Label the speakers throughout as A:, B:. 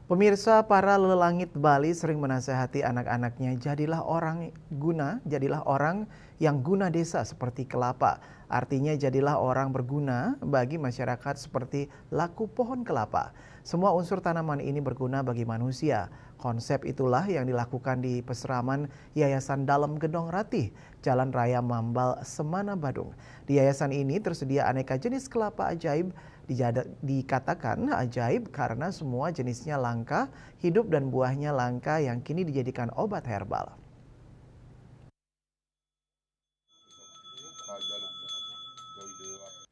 A: Pemirsa, para lelangit Bali sering menasehati anak-anaknya, jadilah orang yang guna desa seperti kelapa. Artinya jadilah orang berguna bagi masyarakat seperti laku pohon kelapa. Semua unsur tanaman ini berguna bagi manusia. Konsep itulah yang dilakukan di Peseraman Yayasan Dalem Gedong Ratih, Jalan Raya Mambal, Semana, Badung. Di yayasan ini tersedia aneka jenis kelapa ajaib. Dikatakan ajaib karena semua jenisnya langka, hidup dan buahnya langka yang kini dijadikan obat herbal.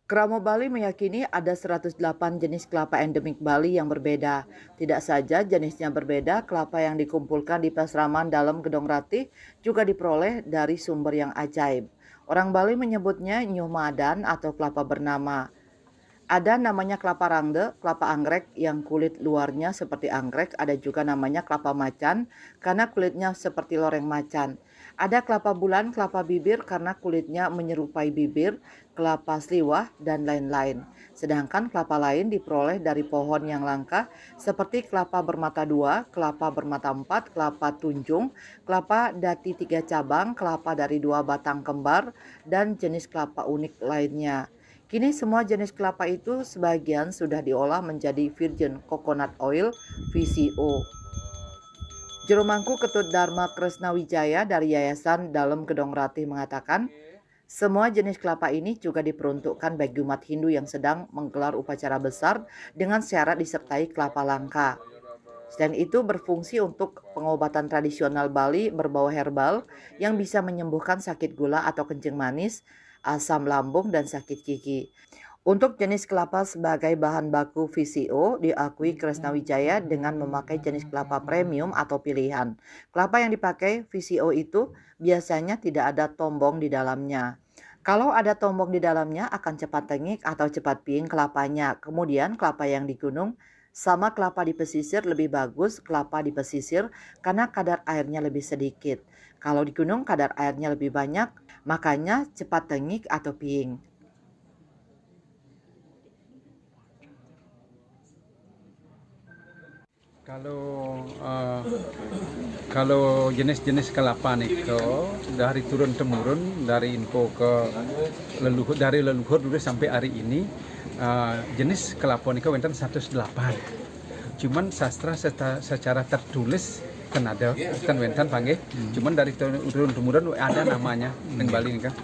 B: Kramo Bali meyakini ada 108 jenis kelapa endemik Bali yang berbeda. Tidak saja jenisnya berbeda, kelapa yang dikumpulkan di Peseraman Dalem Gedong Ratih juga diperoleh dari sumber yang ajaib. Orang Bali menyebutnya Nyuh Madan atau kelapa bernama. Ada namanya kelapa rangde, kelapa anggrek yang kulit luarnya seperti anggrek. Ada juga namanya kelapa macan karena kulitnya seperti loreng macan. Ada kelapa bulan, kelapa bibir karena kulitnya menyerupai bibir, kelapa sliwah, dan lain-lain. Sedangkan kelapa lain diperoleh dari pohon yang langka seperti kelapa bermata dua, kelapa bermata empat, kelapa tunjung, kelapa dati 3 cabang, kelapa dari 2 batang kembar, dan jenis kelapa unik lainnya. Kini semua jenis kelapa itu sebagian sudah diolah menjadi virgin coconut oil (VCO). Juru Mangku Ketut Dharma Kresna Wijaya dari Yayasan Dalem Gedong Ratih mengatakan, semua jenis kelapa ini juga diperuntukkan bagi umat Hindu yang sedang menggelar upacara besar dengan syarat disertai kelapa langka. Selain itu berfungsi untuk pengobatan tradisional Bali berbau herbal yang bisa menyembuhkan sakit gula atau kencing manis, asam lambung, dan sakit gigi. Untuk jenis kelapa sebagai bahan baku VCO diakui Kresna Wijaya dengan memakai jenis kelapa premium atau pilihan. Kelapa yang dipakai VCO itu biasanya tidak ada tombong di dalamnya. Kalau ada tombong di dalamnya akan cepat tengik atau cepat piing kelapanya. Kemudian kelapa yang di gunung sama kelapa di pesisir lebih bagus kelapa di pesisir karena kadar airnya lebih sedikit. Kalau di gunung kadar airnya lebih banyak, makanya cepat tengik atau piing.
C: Kalau jenis-jenis kelapa niko dari turun temurun dari info ke leluhur dari leluhur dulu sampai hari ini jenis kelapa niko wenten 108. Cuman sastra secara tertulis kan ada kan wenten panggil. Cuman dari turun temurun ada namanya di Bali nih kan.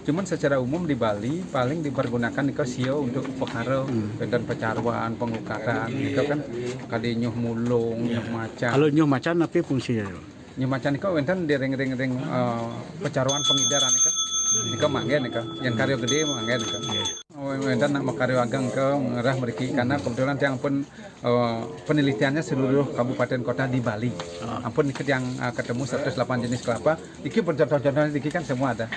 C: Cuman secara umum di Bali paling dipergunakan niko sio untuk perkara dan pecarwan, pengukaran itu kan kali nyuh mulung, nyuh macan.
D: Kalau nyuh macan apa fungsinya?
C: Nyuh macan niko wenten di ring pecarwan pengidaran niko. Niko manggen niko, yang karyo gede manggen niko. Wenten nak makaryo ageng ke ngerah meriki karena kebetulan yang pun penelitiannya seluruh kabupaten kota di Bali. Ampun ikut yang ketemu 108 jenis kelapa, iki bercontoh-contohnya iki kan semua ada.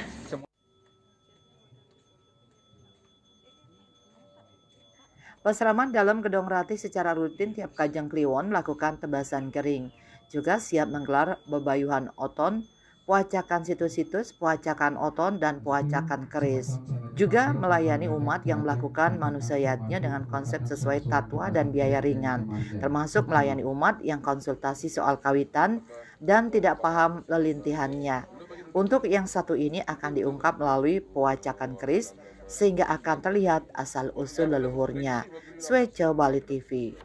B: Peseraman Dalem Gedong Ratih secara rutin tiap Kajang Kliwon melakukan tebasan kering. Juga siap menggelar bebayuhan oton, puacakan situs-situs, puacakan oton, dan puacakan keris. Juga melayani umat yang melakukan manusayatnya dengan konsep sesuai tatwa dan biaya ringan, termasuk melayani umat yang konsultasi soal kawitan dan tidak paham lelintihannya. Untuk yang satu ini akan diungkap melalui puacakan keris, sehingga akan terlihat asal-usul leluhurnya. Swece Bali TV.